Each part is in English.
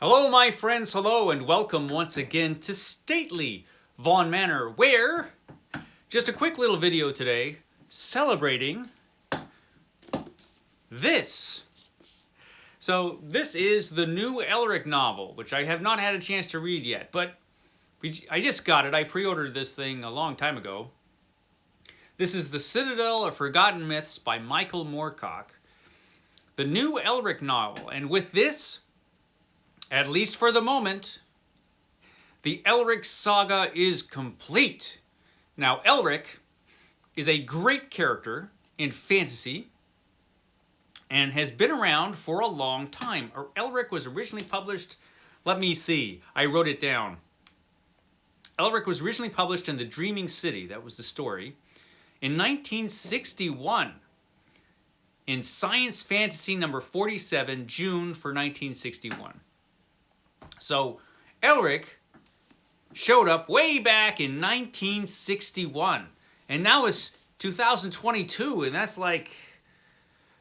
Hello, my friends, hello, and welcome once again to stately Vaughan Manor, where just a quick little video today celebrating this. So this is the new Elric novel, which I have not had a chance to read yet, but I just got it. I pre-ordered this thing a long time ago. This is The Citadel of Forgotten Myths by Michael Moorcock, the new Elric novel, and with this, at least for the moment, the Elric saga is complete. Now, Elric is a great character in fantasy and has been around for a long time. Elric was originally published, let me see, I wrote it down. Elric was originally published in The Dreaming City, that was the story, in 1961. In Science Fantasy number 47, June for 1961. So, Elric showed up way back in 1961, and now it's 2022, and that's like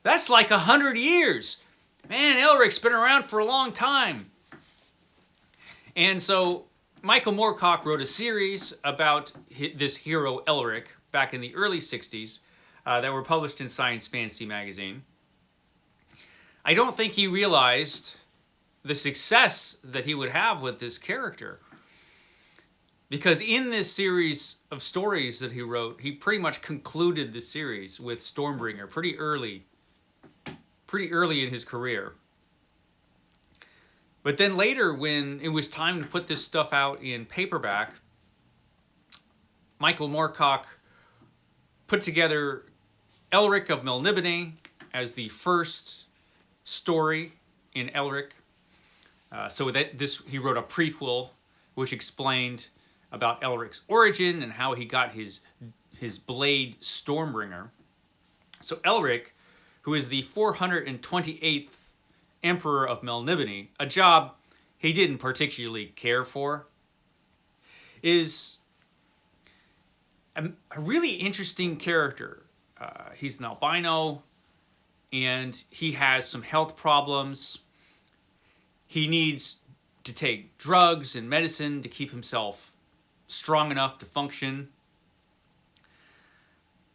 100 years. Man, Elric's been around for a long time. And so, Michael Moorcock wrote a series about this hero Elric back in the early 60s that were published in Science Fantasy magazine. I don't think he realized the success that he would have with this character. Because in this series of stories that he wrote, he pretty much concluded the series with Stormbringer pretty early in his career. But then later, when it was time to put this stuff out in paperback, Michael Moorcock put together Elric of Melniboné as the first story in Elric. So he wrote a prequel which explained about Elric's origin and how he got his blade Stormbringer. So Elric, who is the 428th Emperor of Melniboné, a job he didn't particularly care for, is a really interesting character. He's an albino, and he has some health problems. He needs to take drugs and medicine to keep himself strong enough to function.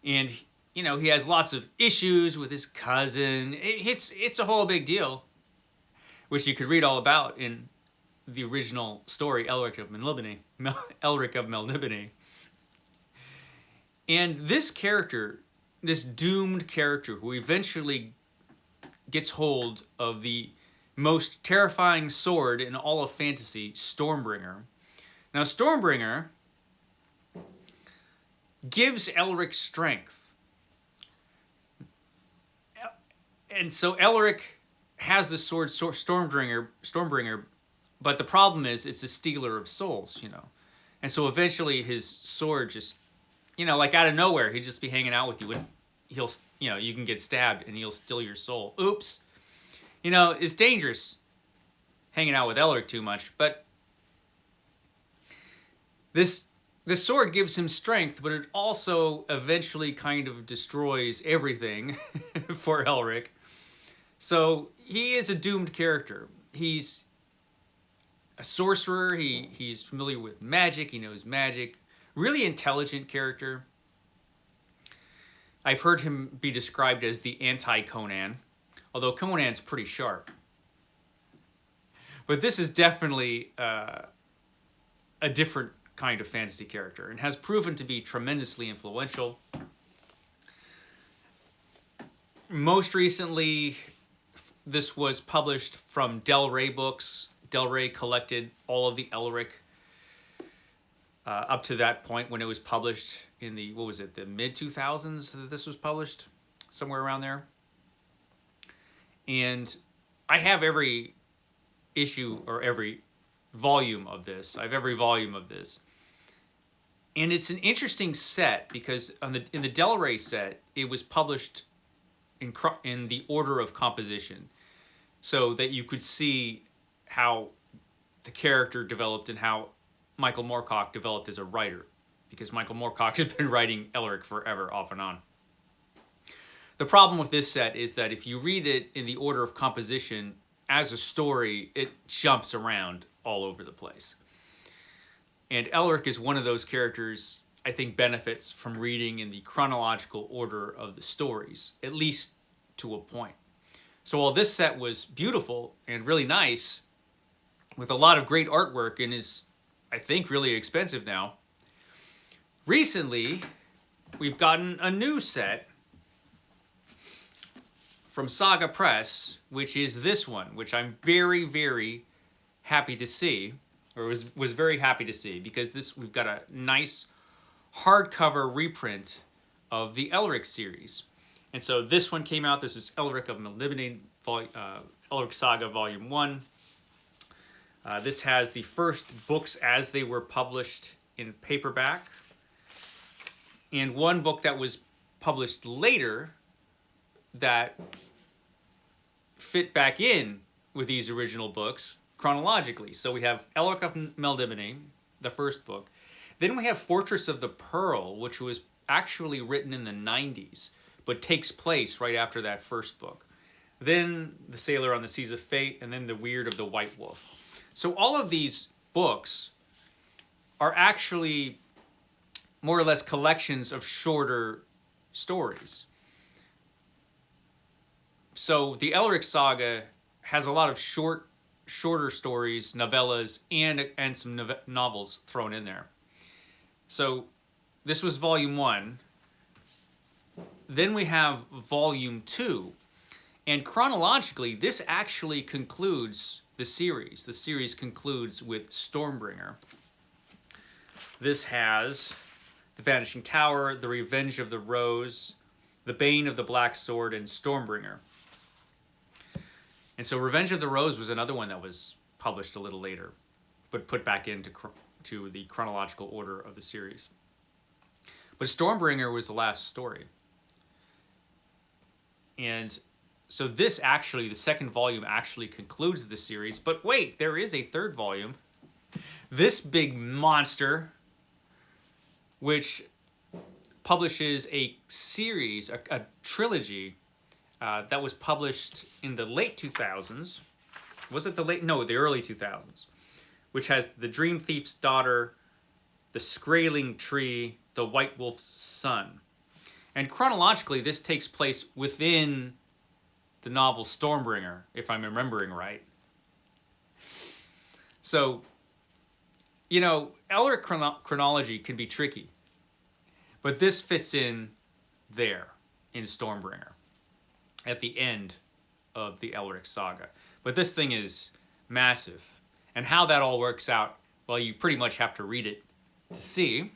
And, he has lots of issues with his cousin. It's a whole big deal, which you could read all about in the original story, Elric of Melniboné. And this character, this doomed character who eventually gets hold of the most terrifying sword in all of fantasy, Stormbringer. Now, Stormbringer gives Elric strength. And so Elric has the sword Stormbringer, but the problem is it's a stealer of souls, And so eventually his sword just, like out of nowhere, he'd just be hanging out with you and you can get stabbed and he'll steal your soul. Oops. It's dangerous hanging out with Elric too much, but this sword gives him strength, but it also eventually kind of destroys everything for Elric. So he is a doomed character. He's a sorcerer. He's familiar with magic. He knows magic. Really intelligent character. I've heard him be described as the anti-Conan, although Conan's pretty sharp. But this is definitely a different kind of fantasy character and has proven to be tremendously influential. Most recently, this was published from Del Rey Books. Del Rey collected all of the Elric up to that point when it was published in the mid-2000s that this was published, somewhere around there. And I have every issue or every volume of this. I have every volume of this. And it's an interesting set because in the Del Rey set, it was published in the order of composition so that you could see how the character developed and how Michael Moorcock developed as a writer, because Michael Moorcock has been writing Elric forever, off and on. The problem with this set is that if you read it in the order of composition, as a story, it jumps around all over the place. And Elric is one of those characters I think benefits from reading in the chronological order of the stories, at least to a point. So while this set was beautiful and really nice, with a lot of great artwork and is, I think, really expensive now, recently we've gotten a new set from Saga Press, which is this one, which I'm very, very happy to see, or was very happy to see, because we've got a nice hardcover reprint of the Elric series. And so this one came out. This is Elric of Melniboné, Elric Saga Volume 1. This has the first books as they were published in paperback, and one book that was published later that fit back in with these original books chronologically. So we have Elric of Melniboné, the first book. Then we have Fortress of the Pearl, which was actually written in the 90s, but takes place right after that first book. Then The Sailor on the Seas of Fate, and then The Weird of the White Wolf. So all of these books are actually more or less collections of shorter stories. So the Elric Saga has a lot of shorter stories, novellas, and some novels thrown in there. So this was Volume 1. Then we have Volume 2. And chronologically, this actually concludes the series. The series concludes with Stormbringer. This has The Vanishing Tower, The Revenge of the Rose, The Bane of the Black Sword, and Stormbringer. And so Revenge of the Rose was another one that was published a little later, but put back into to the chronological order of the series. But Stormbringer was the last story. And so this actually, the second volume actually concludes the series. But wait, there is a third volume. This big monster, which publishes a series, a trilogy, that was published in the late 2000s. Was it the late? No, the early 2000s. Which has The Dream Thief's Daughter, The Skraeling Tree, The White Wolf's Son. And chronologically, this takes place within the novel Stormbringer, if I'm remembering right. So, you know, Elric chronology can be tricky. But this fits in there, in Stormbringer, at the end of the Elric Saga. But this thing is massive. And how that all works out, well, you pretty much have to read it to see.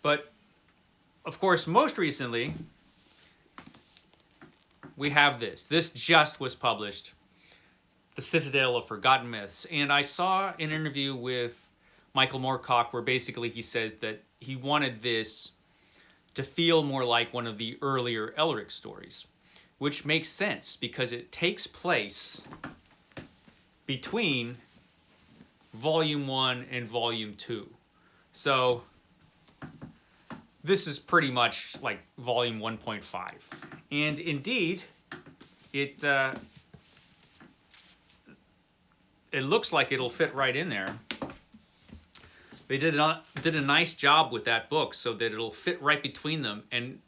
But, of course, most recently, we have this. This just was published, The Citadel of Forgotten Myths. And I saw an interview with Michael Moorcock where basically he says that he wanted this to feel more like one of the earlier Elric stories, which makes sense because it takes place between Volume 1 and Volume 2. So this is pretty much like Volume 1.5. And indeed, it looks like it'll fit right in there. They did a nice job with that book so that it'll fit right between them, and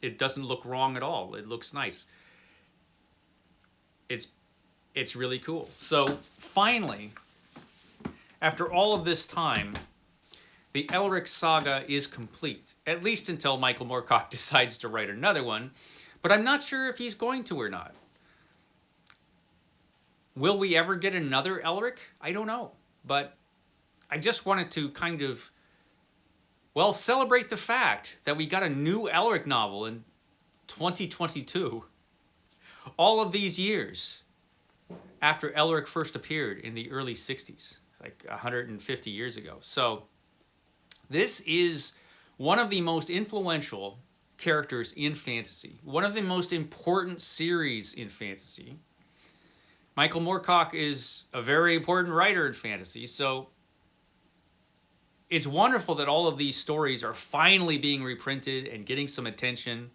it doesn't look wrong at all. It looks nice. It's really cool. So finally, after all of this time, the Elric Saga is complete, at least until Michael Moorcock decides to write another one, but I'm not sure if he's going to or not. Will we ever get another Elric? I don't know, but I just wanted to kind of, well, celebrate the fact that we got a new Elric novel in 2022. All of these years after Elric first appeared in the early 60s, like 150 years ago. So this is one of the most influential characters in fantasy, one of the most important series in fantasy. Michael Moorcock is a very important writer in fantasy, so it's wonderful that all of these stories are finally being reprinted and getting some attention.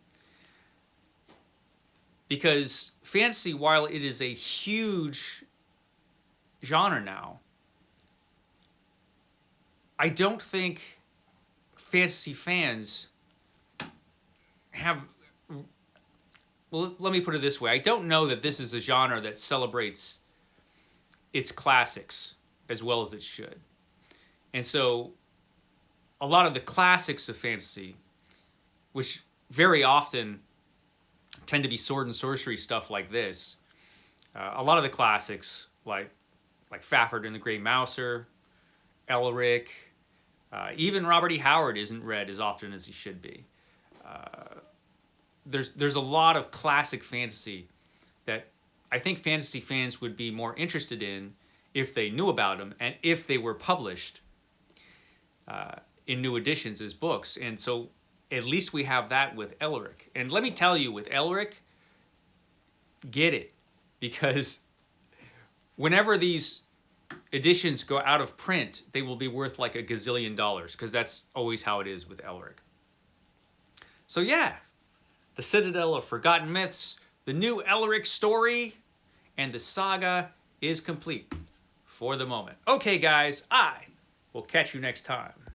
Because fantasy, while it is a huge genre now, I don't think fantasy fans have... Well, let me put it this way. I don't know that this is a genre that celebrates its classics as well as it should. And so a lot of the classics of fantasy, which very often tend to be sword and sorcery stuff like this, a lot of the classics like Fafhrd and the Grey Mouser, Elric, even Robert E. Howard isn't read as often as he should be. There's a lot of classic fantasy that I think fantasy fans would be more interested in if they knew about them and if they were published in new editions as books. And so at least we have that with Elric. And let me tell you, with Elric, get it. Because whenever these editions go out of print, they will be worth like $1 gazillion, because that's always how it is with Elric. So yeah, the Citadel of Forgotten Myths, the new Elric story, and the saga is complete for the moment. Okay, guys, I will catch you next time.